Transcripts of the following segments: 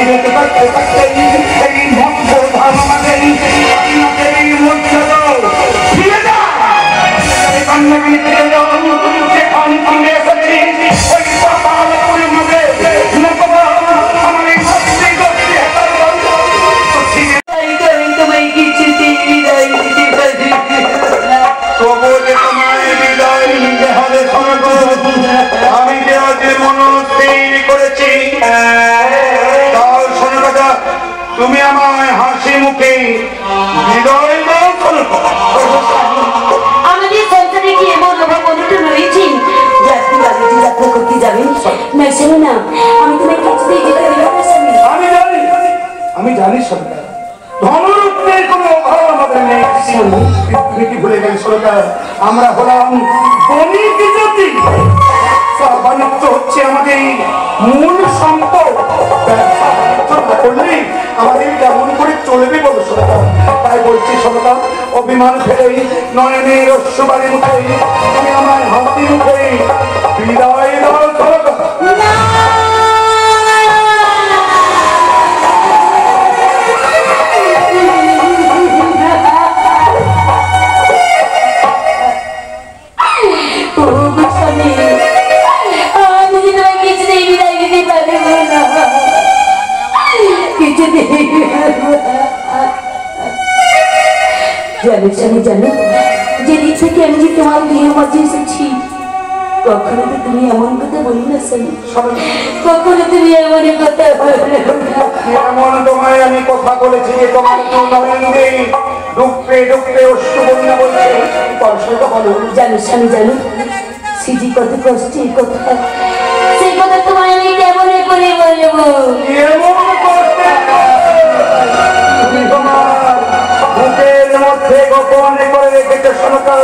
জীবিত থাকতে থাকতে এই ভক্ত ধর্মাদের ফিরে যা কান্নাকানি ফিরে যাও যেখান থেকে এসেছি ওই পাতালপুরের মধ্যে আমার এই ভক্তি করতে তোমায় কিছুতে বিদায় দিতে পারি তবু যে তোমায় বিদায় নিতে হবে স্বর্গ আমি যে আজ মনস্থির করেছি তাও শোনো কথা তুমি আমায় হাসি মুখে বিদায় দাও স্বর্গ আমাদের সংসারে কি এমন অভাব অনটন রয়েছে যে আপনি বাড়িতে যাত্রা করতে যাবেন না শোনো না আমি তোমায় কিছুতেই যেতে দেব না স্বামী আমি জানি সরকার ধনরত্নের কোনো অভাব আমাদের নেই তুমি কি ভুলে গেলে সরকার আমরা হলাম বণিক জাতি বাণিজ্য হচ্ছে আমাদের মূল সম্পদ ব্যবসা বাণিজ্য না করলে আমাদের কেমন করে চলবে বলো সরকার তাই বলছি সরকার অভিমান ফেলে নয়নের অশ্ববাড়ি মুখে তুমি আমার হাতি মুখে বিদায় দাও সরকার জানো যেদিন থেকে আমি যে তোমার বিয়ে মাঝে এসেছি কখনো তো তুমি এমন কথা বলি না স্বামী কখনো তুমি এমন কথা এমন তোমায় আমি কথা বলেছি যে তোমার ডুবতে ডুবতে অশ্রু বন্যা বলছে বলো জানো স্বামী জানো সিজি কত কষ্টের কথা সেই কথা তোমায় আমি কেমন করে বলবো এমন করতে তুমি তোমার বুকের মধ্যে গোপন করে রেখেছে সরকার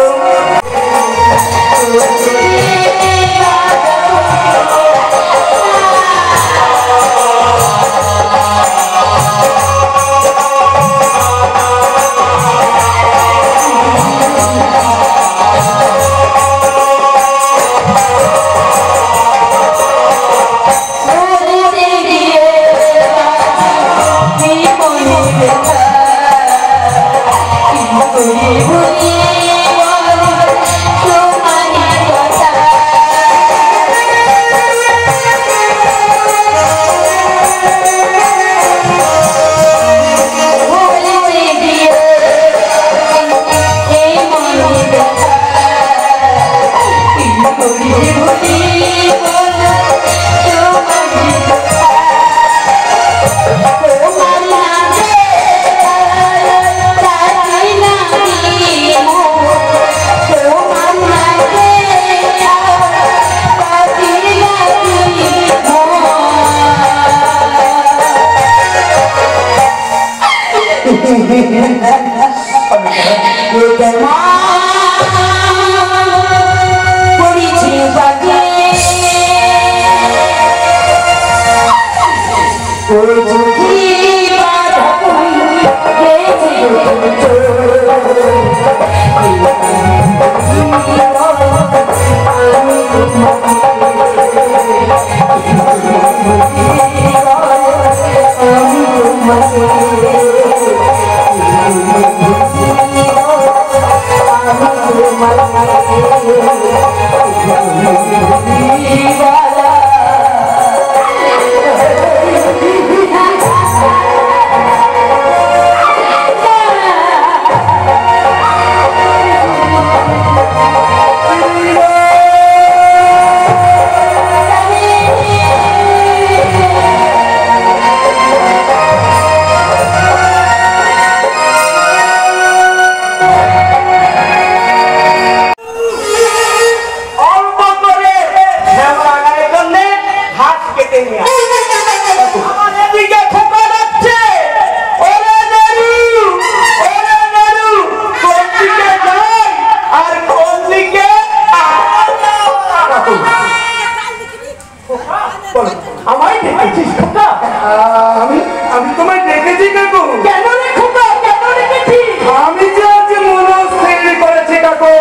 আমি তোমায় দেখেছি কাকু কেন রে খোকা কেন দেখেছি আমি যে আজ মনস্থির করেছি কাকু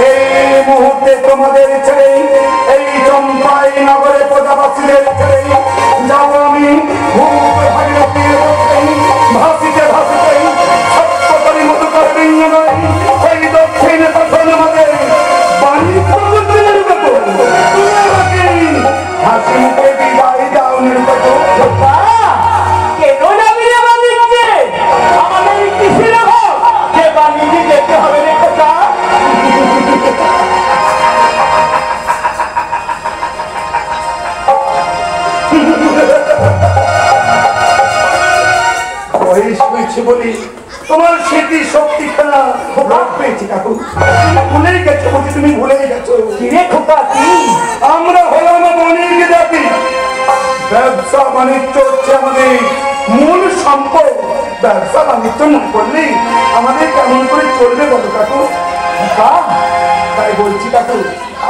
এই মুহূর্তে তোমাদের ছেড়ে এই চম্পাই নগরে প্রজাবাসীদের ছেড়ে যাবো আমি বয়স হয়েছে বলে তোমার স্মৃতি শক্তি খেলা রোগ পেয়েছি কাকু। ভুলেই গেছো বলছি, তুমি ভুলেই গেছো। কিরে খোকা কি? আমরা হলাম বণিক জাতি। ব্যবসা বাণিজ্য হচ্ছে আমাদের মূল সম্পদ। ব্যবসা বাণিজ্য না করলে আমাদের কেমন করে চলবে বলো কাকু? তাই বলছি কাকু,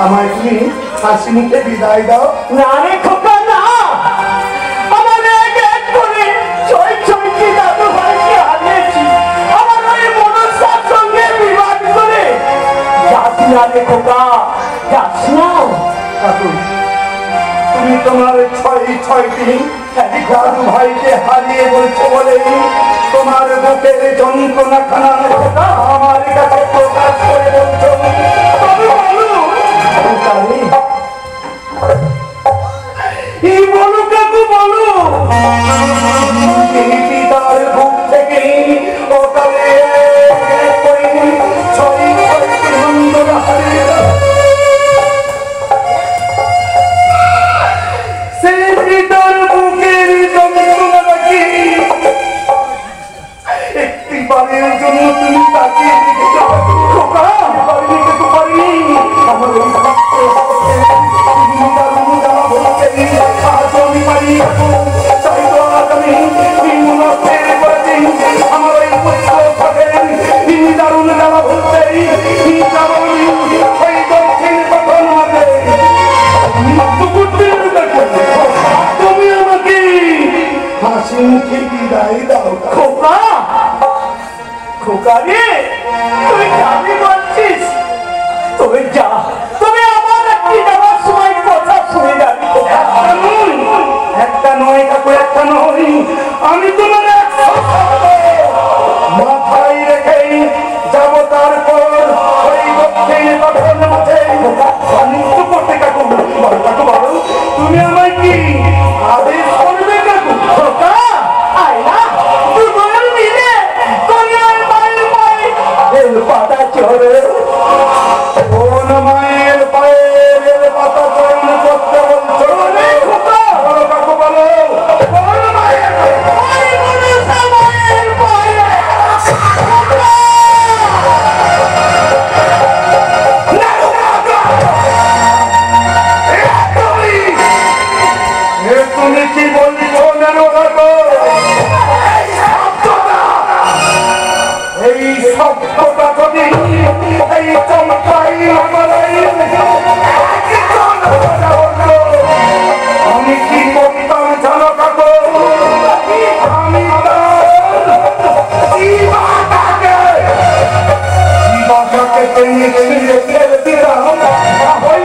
আমায় তুমি হাসি মুখে বিদায় দাও। না রে খোকা না, আমার এক এক করে ছয় ছয়টি দাদু ভাইকে হারিয়েছি। আমার ওই মনসার সঙ্গে বিবাদ করে যাস না রে খোকা, যাস না। কাকু, তুমি তোমার ছয়টি দাদু ভাইকে হারিয়ে বলছো বলে তোমার বুকের যন্ত্রণা খানা আমার কাছে প্রকাশ করে বলছো। তবে বলো, এই বলো কাকু বলো, এই পিতার বুক থেকে ওটালে ছয়টি যন্ত্রণা হারিয়ে পিতার বুকের যন্ত্রণা নাকি একটি বারের জন্য তুমি তাকিয়ে দেখেছ? পারিনি আমার ওই আমার ওই দারুণ জামা বলতে ওই দক্ষিণ প্রথম মাঝে তুমি আমাকে হাসি মুখে বিদায় দাও। খোকা খোকা রে, তুই যাবি বলছিস? তুই যা, তবে আমার একটি যাওয়ার সময় কথা শুনে যাবি। একটা নয় কাকু, একটা নয়, আমি তোমার মাথায় রেখেই যাব। তারপর ওই দক্ষিণ পাঠান মাঝে মুক্ত করতে কাকু। কাকু বলো, তুমি আমায় কি আদেশ করবে কাকু? খোকা আয় না, তুই বল মিলে করিয়ার মায়ের পায়ে বেল পাতা চড়ে। কোন মায়ের পায়ে রেল পাতা চয়ন করতে বলছো? খোকা বলো কাকু বলো, কোন মায়ের পায়ে? ওই মনসা মায়ের পায়ে। তুমি কি বলছো? এই শব্দটা যদি এই চমকাই আমি কি করতাম জানো কাকু? আমি জীবাটাকে টেনে ছিঁড়ে ফেলে দিলাম ওই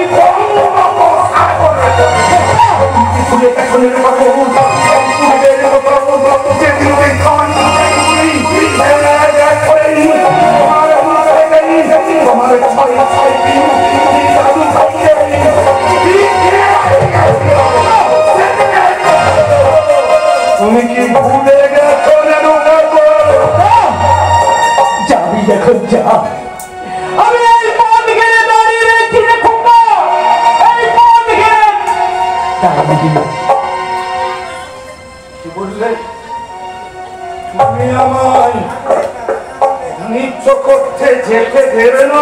তুমি কি ভুলে গেছো? যাবি এখন যা, আমি এই পথ ঘিরে দাঁড়িয়ে রেখি রে খোকা, এই পথ ঘিরে দাঁড়িয়ে। কি বললে? তুমি আমায় নিচ্ছ করতে যেতে দেবে না?